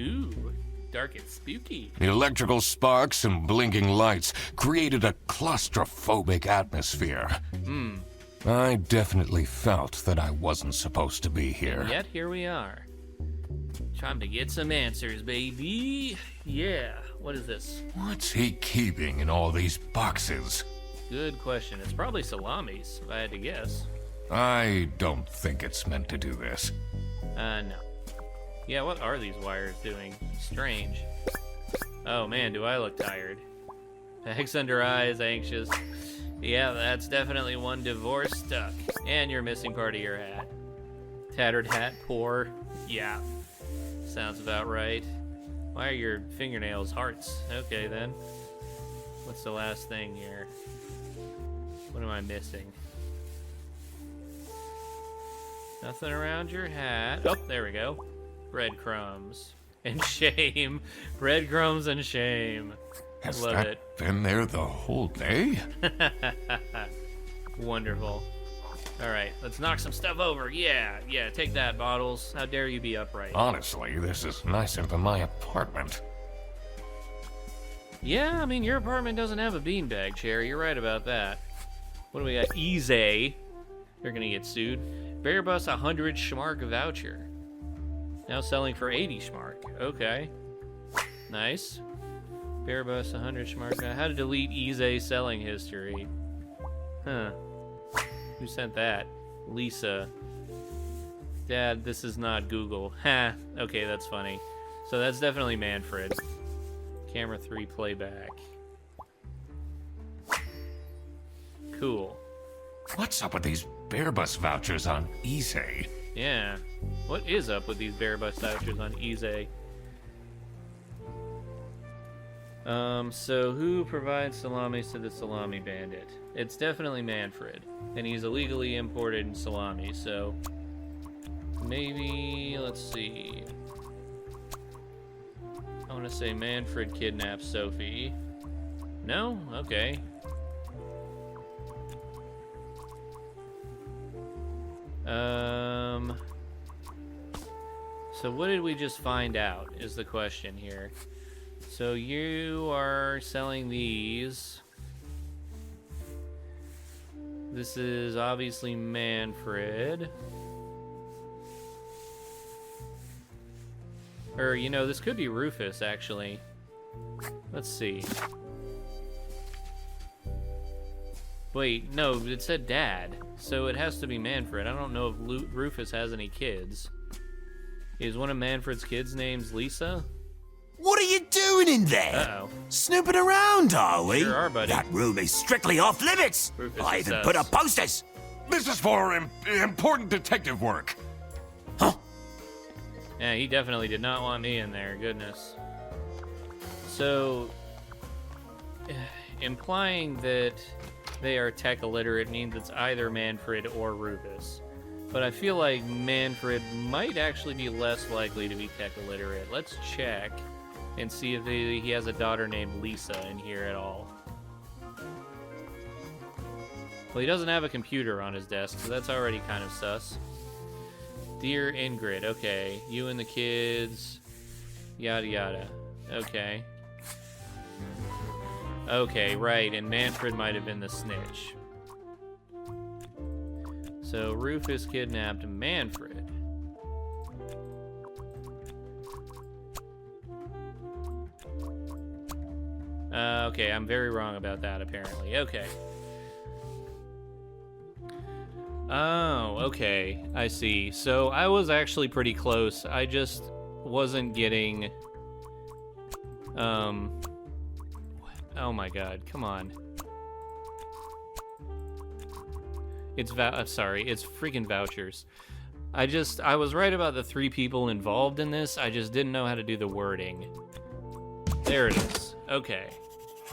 Ooh, dark and spooky. The electrical sparks and blinking lights created a claustrophobic atmosphere. I definitely felt that I wasn't supposed to be here. Yet here we are. Time to get some answers, baby. Yeah, what is this? What's he keeping in all these boxes? Good question. It's probably salamis, if I had to guess. I don't think it's meant to do this. No. Yeah, what are these wires doing? Strange. Oh man, do I look tired. Bags under eyes, anxious. Yeah, that's definitely one divorce stuck. And you're missing part of your hat. Tattered hat, poor. Yeah, sounds about right. Why are your fingernails hearts? Okay then. What's the last thing here? What am I missing? Nothing around your hat. Oh, there we go. Breadcrumbs. And shame. Breadcrumbs and shame. Has Love that it. been there the whole day? Wonderful. Alright, let's knock some stuff over. Yeah, take that, Bottles. How dare you be upright? Honestly, this is nicer than my apartment. Yeah, I mean, your apartment doesn't have a beanbag chair. You're right about that. What do we got? Easy. They're gonna get sued. BearBus 100 Schmark voucher. Now selling for 80 Schmark. Okay. Nice. BearBus 100 Schmark. How to delete Easy selling history. Huh. Who sent that? Lisa. Dad, this is not Google. Ha. Okay, that's funny. So that's definitely Manfred. Camera 3 playback. Cool. What's up with these BearBus vouchers on Easy? Yeah. What is up with these BearBus vouchers on Easy? So who provides salamis to the Salami Bandit? It's definitely Manfred. And he's illegally imported salami, so... maybe... let's see... I want to say Manfred kidnaps Sophie. No? Okay. So what did we just find out is the question here. So you are selling these. This is obviously Manfred. Or, you know, this could be Rufus, actually. Let's see. Wait, no, it said Dad. So it has to be Manfred. I don't know if Rufus has any kids. Is one of Manfred's kids' names Lisa? What are you doing in there? Uh-oh. Snooping around, are we? Sure are, buddy. That room is strictly off limits. Rufus I even says. put up posters. This is for important detective work. Huh? Yeah, he definitely did not want me in there. Goodness. So, implying that they are tech illiterate means it's either Manfred or Rufus. But I feel like Manfred might actually be less likely to be tech illiterate. Let's check and see if he has a daughter named Lisa in here at all. Well, he doesn't have a computer on his desk, so that's already kind of sus. Dear Ingrid, okay. You and the kids, yada yada. Okay. Okay, right, and Manfred might have been the snitch. So Rufus kidnapped Manfred. Okay, I'm very wrong about that, apparently. Okay. Oh, okay. I see. So I was actually pretty close. I just wasn't getting... Oh my god, come on. It's sorry, it's freaking vouchers. I was right about the 3 people involved in this. I just didn't know how to do the wording. There it is. Okay.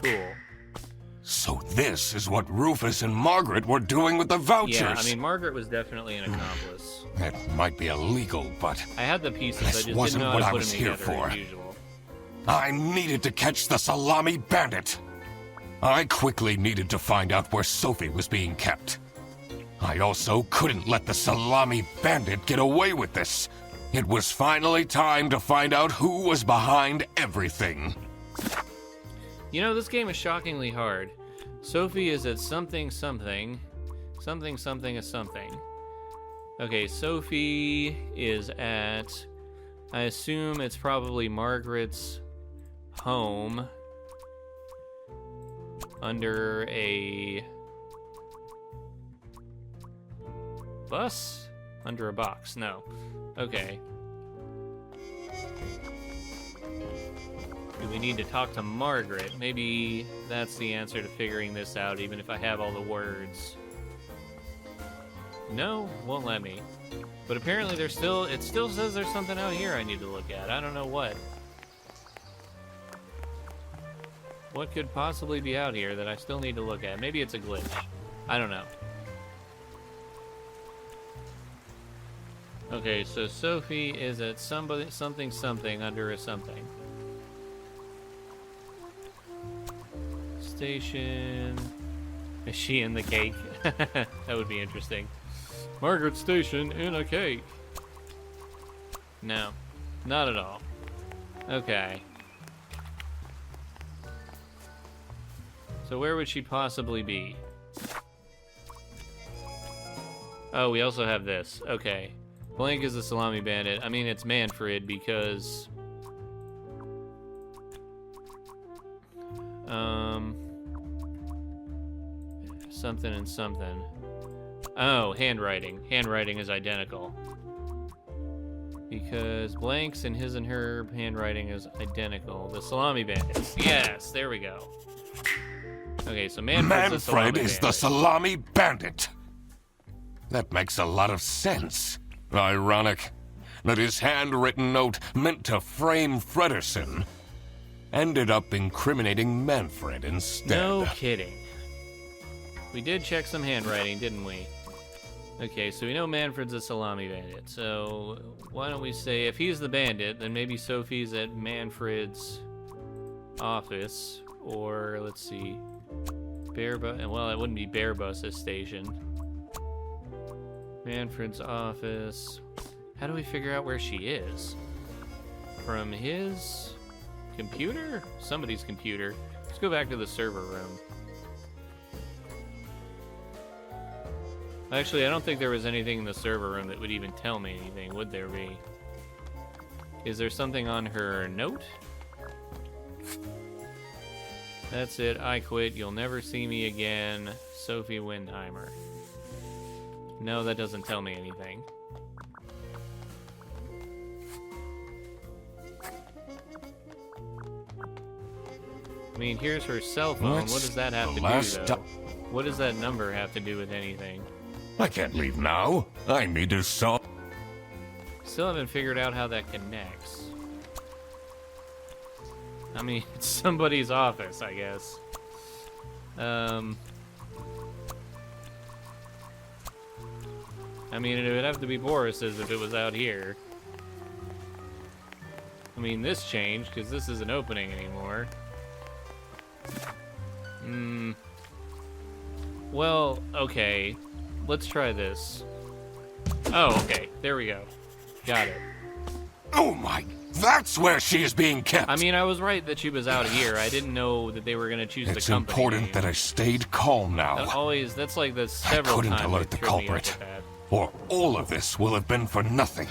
Cool. So this is what Rufus and Margaret were doing with the vouchers. Yeah, I mean, Margaret was definitely an accomplice. It might be illegal, but I had the pieces, I this just wasn't didn't know what how I to put was them here together for. as usual. I needed to catch the Salami Bandit. I quickly needed to find out where Sophie was being kept. I also couldn't let the Salami Bandit get away with this. It was finally time to find out who was behind everything. You know, this game is shockingly hard. Sophie is at something something. Something something is something. Okay, Sophie is at... I assume it's probably Margaret's home. Under a... bus? Under a box. No. Okay. Do we need to talk to Margaret? Maybe that's the answer to figuring this out, even if I have all the words. No, won't let me. But apparently it still says there's something out here I need to look at. I don't know what. What could possibly be out here that I still need to look at? Maybe it's a glitch. I don't know. Okay, so Sophie is at something under a something. Station. Is she in the cake? That would be interesting. Margaret Station in a cake. No, not at all. Okay. So where would she possibly be? Oh, we also have this. Okay. Blank is the Salami Bandit. I mean, it's Manfred because... something and something. Oh, handwriting. Handwriting is identical. Because Blank's and his and her handwriting is identical. The Salami Bandits. Yes, there we go. Okay, so Manfred is the Salami Bandit. That makes a lot of sense. Ironic that his handwritten note meant to frame Fredersen ended up incriminating Manfred instead. No kidding. We did check some handwriting, didn't we? Okay, so we know Manfred's a Salami Bandit. So why don't we say if he's the bandit, then maybe Sophie's at Manfred's office. Or, let's see, BearBus... Well, it wouldn't be BearBus Station. Manfred's office. How do we figure out where she is? From his computer? Somebody's computer. Let's go back to the server room. Actually, I don't think there was anything in the server room that would even tell me anything, would there be? Is there something on her note? That's it, I quit, you'll never see me again, Sophie Windheimer. No, that doesn't tell me anything. I mean, here's her cell phone. What does that have to do, though? What does that number have to do with anything? I can't leave now. I need to solve. Still haven't figured out how that connects. I mean, it's somebody's office, I guess. I mean, it would have to be Boris's if it was out here. I mean, this changed, because this isn't opening anymore. Well, okay. Let's try this. Oh, okay. There we go. Got it. Oh my... That's where she is being kept. I mean, I was right that she was out here. I didn't know that they were going to choose the company. It's important that I stayed calm now. That's like the several times. I couldn't alert the culprit, or all of this will have been for nothing.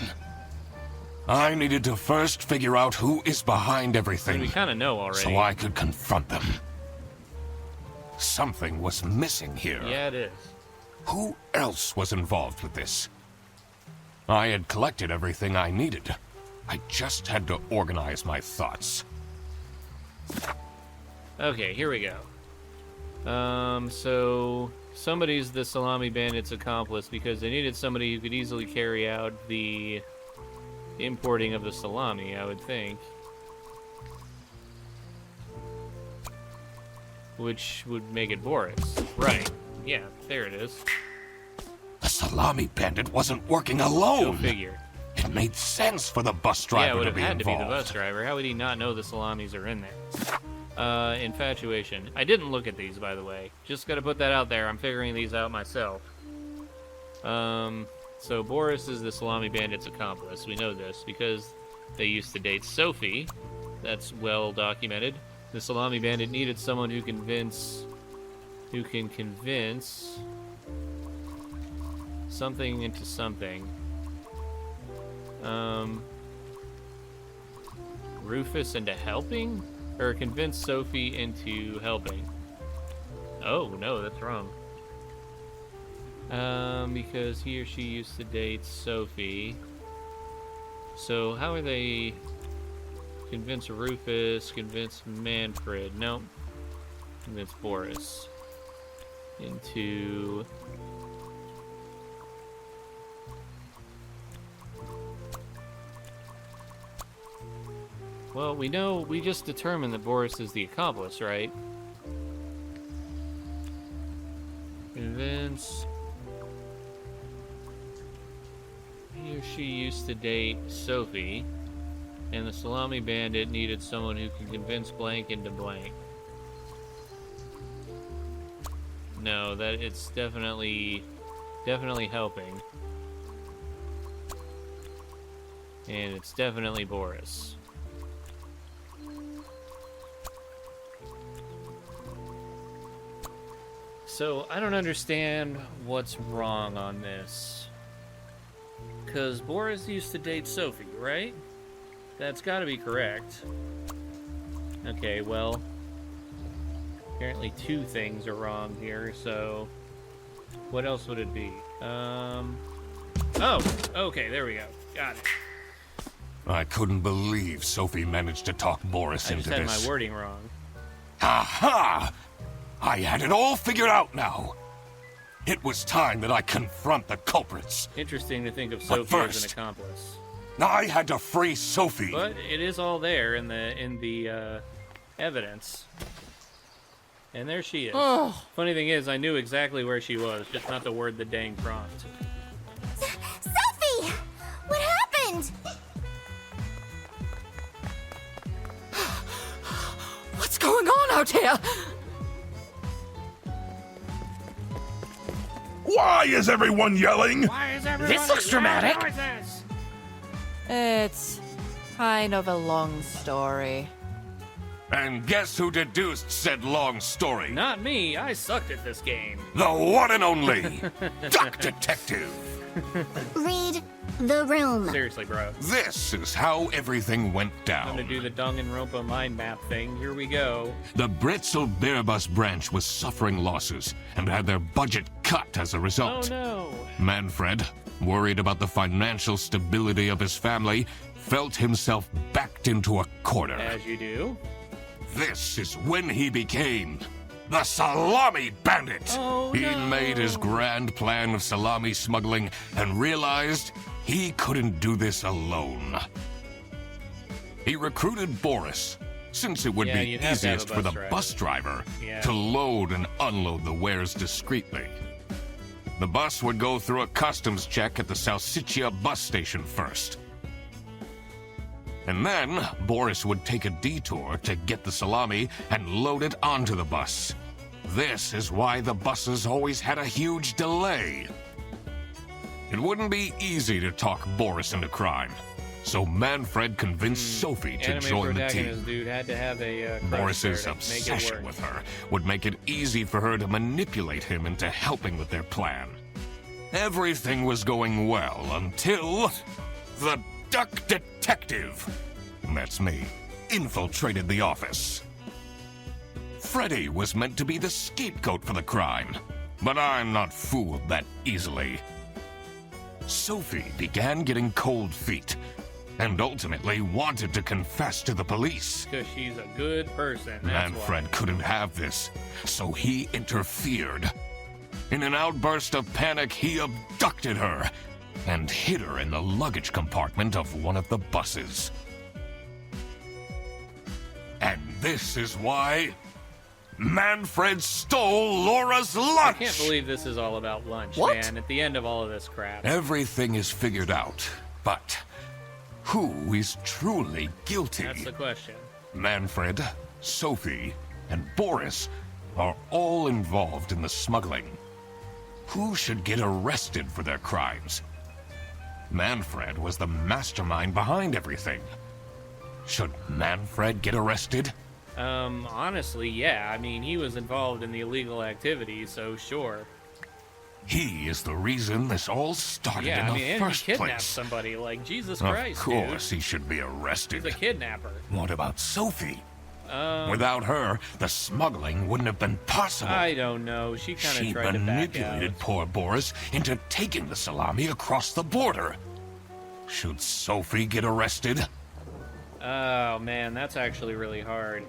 I needed to first figure out who is behind everything. I mean, we kind of know already. So I could confront them. Something was missing here. Yeah, it is. Who else was involved with this? I had collected everything I needed. I just had to organize my thoughts. Okay, here we go. So somebody's the Salami Bandit's accomplice because they needed somebody who could easily carry out the importing of the salami, I would think. Which would make it Boris. Right. Yeah, there it is. The Salami Bandit wasn't working alone. Go figure. It made sense for the bus driver to be involved. Yeah, it would have had to be the bus driver. How would he not know the salamis are in there? Infatuation. I didn't look at these, by the way. Just gotta put that out there. I'm figuring these out myself. So Boris is the Salami Bandit's accomplice. We know this because they used to date Sophie. That's well documented. The Salami Bandit needed someone who can convince something into something. Rufus into helping? Or convince Sophie into helping? Oh, no, that's wrong. Because he or she used to date Sophie. So how are they... Convince Rufus, convince Manfred. No. Convince Boris. Into... Well, we just determined that Boris is the accomplice, right? Convince... He or she used to date Sophie, and the Salami Bandit needed someone who can convince blank into blank. No, that it's definitely helping. And it's definitely Boris. So, I don't understand what's wrong on this. Because Boris used to date Sophie, right? That's gotta be correct. Okay, well... Apparently 2 things are wrong here, so... What else would it be? Oh! Okay, there we go. Got it. I couldn't believe Sophie managed to talk Boris I into just had this. my wording wrong. Aha! I had it all figured out now. It was time that I confront the culprits. Interesting to think of But Sophie as an first- accomplice. I had to free Sophie. But it is all there in the evidence. And there she is. Oh. Funny thing is, I knew exactly where she was, just not the word the dang prompt. Sophie! What happened? What's going on out here? Why is everyone yelling? Why is everyone This looks dramatic. noises? It's kind of a long story. And guess who deduced said long story? Not me. I sucked at this game. The one and only Duck Detective. Read the room. Seriously, bro. This is how everything went I'm gonna down. do the Danganronpa mind map thing. Here we go. The Bretzel BearBus branch was suffering losses and had their budget cut as a Oh result. no. Manfred, worried about the financial stability of his family, felt himself backed into a corner. As you do. This is when he became the Salami Bandit. Oh, he no. made his grand plan of salami smuggling and realized he couldn't do this alone. He recruited Boris, since it would Yeah, be you'd have to have a easiest for the bus driver. bus driver Yeah. to load and unload the wares discreetly. The bus would go through a customs check at the Salsiccia bus station first. And then, Boris would take a detour to get the salami and load it onto the bus. This is why the buses always had a huge delay. It wouldn't be easy to talk Boris into crime, so Manfred convinced Sophie to Anime join the protagonist team. dude had to have a crush Boris's there to make it obsession work. with her would make it easy for her to manipulate him into helping with their plan. Everything was going well until the Duck Detective, that's me, infiltrated the office. Freddy was meant to be the scapegoat for the crime, but I'm not fooled that easily. Sophie began getting cold feet and ultimately wanted to confess to the police. Because she's a good person. That's Manfred why. couldn't have this, so he interfered. In an outburst of panic, he abducted her and hid her in the luggage compartment of one of the buses. And this is why Manfred stole Laura's lunch! I can't believe this is all about lunch, What? man. At the end of all of this crap. Everything is figured out, but who is truly guilty? That's the question. Manfred, Sophie, and Boris are all involved in the smuggling. Who should get arrested for their crimes? Manfred was the mastermind behind everything. Should Manfred get arrested? Honestly, yeah. I mean, he was involved in the illegal activity, so sure. He is the reason this all started Yeah, in I mean, the and first he kidnapped place. somebody. Like, Jesus Of Christ, course, dude. he should be arrested. He's a kidnapper. What about Sophie? Without her, the smuggling wouldn't have been possible. I don't know. She kind She of tried to back manipulated out. poor Boris into taking the salami across the border. Should Sophie get arrested? Oh, man, that's actually really hard.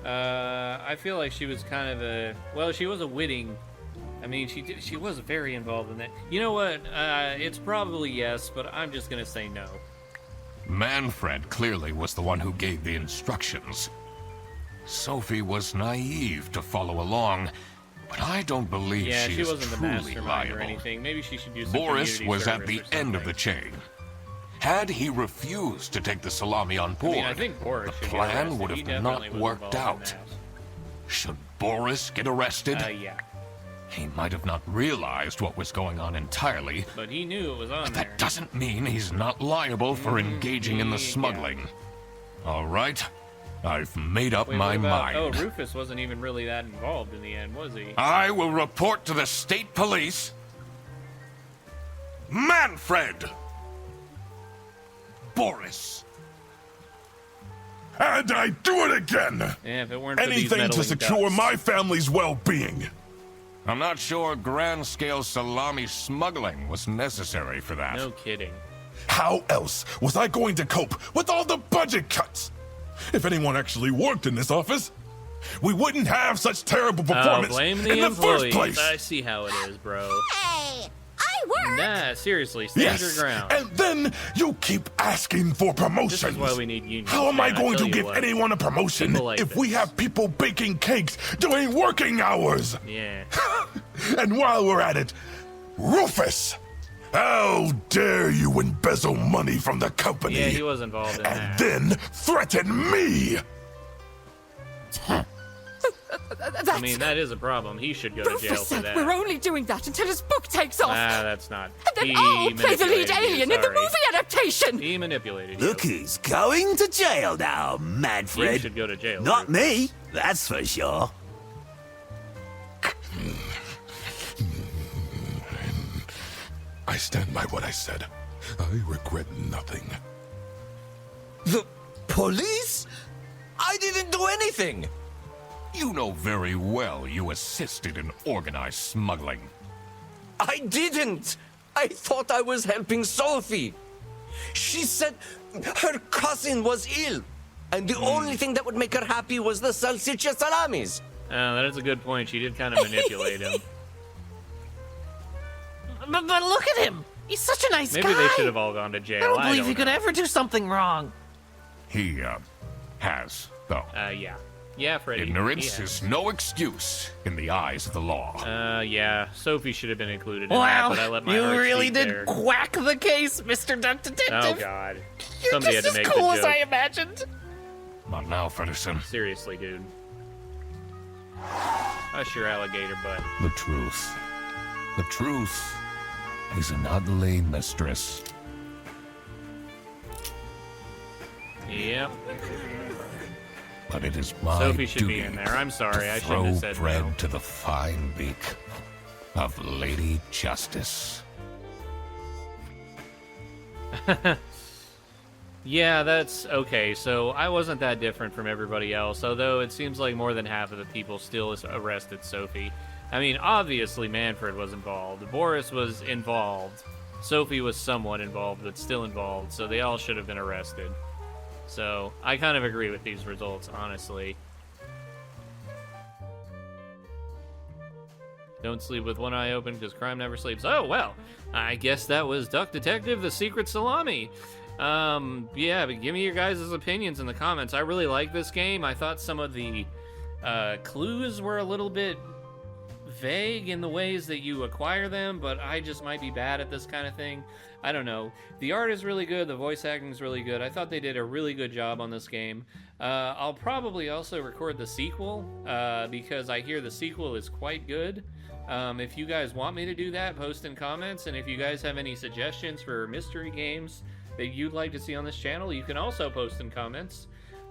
I feel like she was kind of a... Well, she was a witting... I mean, she was very involved in that. You know what? It's probably yes, but I'm just gonna say no. Manfred clearly was the one who gave the instructions. Sophie was naive to follow along, but I don't believe Yeah, she she is wasn't the truly mastermind liable. or anything. Maybe she should do some Boris community was at service the or end of the something. chain. Had he refused to take the salami on board, I think Boris the should get plan arrested. would He have definitely not was worked involved out. in Should Boris get arrested? that. Yeah, He might have not realized what was going on entirely, but he knew it was on but there. that doesn't mean he's not liable for engaging in the yeah. smuggling. All right, I've made up Wait, my what about, mind. Oh, Rufus wasn't even really that involved in the end, was he? I will report to the state police. Manfred! Boris! And I do it again! Yeah, if it weren't for these Anything to meddling secure ducks. my family's well-being. I'm not sure grand-scale salami smuggling was necessary for that. No kidding. How else was I going to cope with all the budget cuts? If anyone actually worked in this office, we wouldn't have such terrible Oh, performance blame the in the first employees. place. I see how it is, bro. Hey, I work. Nah, seriously, stand your Yes, ground. and then you keep asking for This promotions. is why we need unions. How am I man, going tell to you give what. anyone a promotion People like if we this. have people baking cakes during working hours? Yeah. And while we're at it, Rufus, how dare you embezzle money from the company Yeah, he was involved in and that. then threaten me? That's... I mean, that is a problem. He should go to jail Rufus for said that. we're only doing that until his book takes off. Ah, that's not. and then He I'll play the lead manipulated you, alien in the sorry. movie adaptation. He manipulated you. Look who's going to jail now, You Manfred. should go to jail. Not Rufus. me, that's for sure. I stand by what I said. I regret nothing. The police? I didn't do anything. You know very well you assisted in organized smuggling. I didn't. I thought I was helping Sophie. She said her cousin was ill, and the only thing that would make her happy was the salsiccia salamis. That is a good point. She did kind of manipulate him. But look at him. He's such a nice Maybe guy. they should have all gone to jail. I don't believe he know. could ever do something wrong. He, has, though. Yeah. Yeah, Freddy. Ignorance he is no excuse in the eyes of the law. Yeah. Sophie should have been included in that, Wow, but I let my you heart really speak did there. quack the case, Mr. Duck Detective. Oh, God. You're Somebody just had to as make cool the as joke. I imagined. Not now, Fredderson. Seriously, dude. Hush your alligator butt. The truth. The truth is an ugly mistress. Yep. But it is my Sophie should duty be in there. I'm sorry. to I shouldn't have throw said bread no. to the fine beak of Lady Justice. Yeah, that's okay. So I wasn't that different from everybody else, although it seems like more than half of the people still arrested Sophie. I mean, obviously Manfred was involved. Boris was involved. Sophie was somewhat involved, but still involved, so they all should have been arrested. So I kind of agree with these results, honestly. Don't sleep with one eye open because crime never sleeps. Oh, well, I guess that was Duck Detective, the Secret Salami. Yeah, but give me your guys' opinions in the comments. I really like this game. I thought some of the clues were a little bit vague in the ways that you acquire them, but I just might be bad at this kind of thing. I don't know. The art is really good. The voice acting is really good. I thought they did a really good job on this game. I'll probably also record the sequel because I hear the sequel is quite good. If you guys want me to do that, post in comments. And if you guys have any suggestions for mystery games that you'd like to see on this channel, you can also post in comments.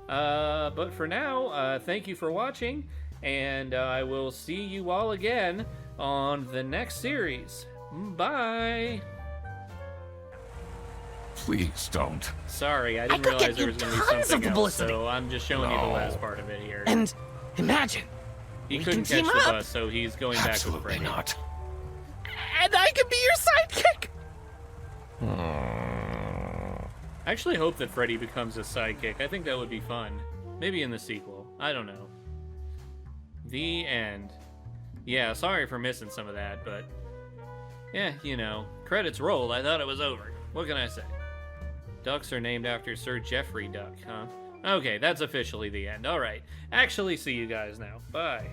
But for now, thank you for watching, and I will see you all again on the next series. Bye! Please don't. Sorry, I didn't could realize get there you was going to be tons of something else, publicity. so I'm just showing you the last part of it here. And imagine, He we couldn't can catch team the up. bus, so he's going back with Absolutely Freddy. not. and I could be your sidekick. I actually hope that Freddy becomes a sidekick. I think that would be fun. Maybe in the sequel. I don't know. The end. Yeah, sorry for missing some of that, but... yeah, you know. Credits rolled. I thought it was over. What can I say? Ducks are named after Sir Geoffrey Duck, huh? Okay, that's officially the end. Alright. Actually, see you guys now. Bye.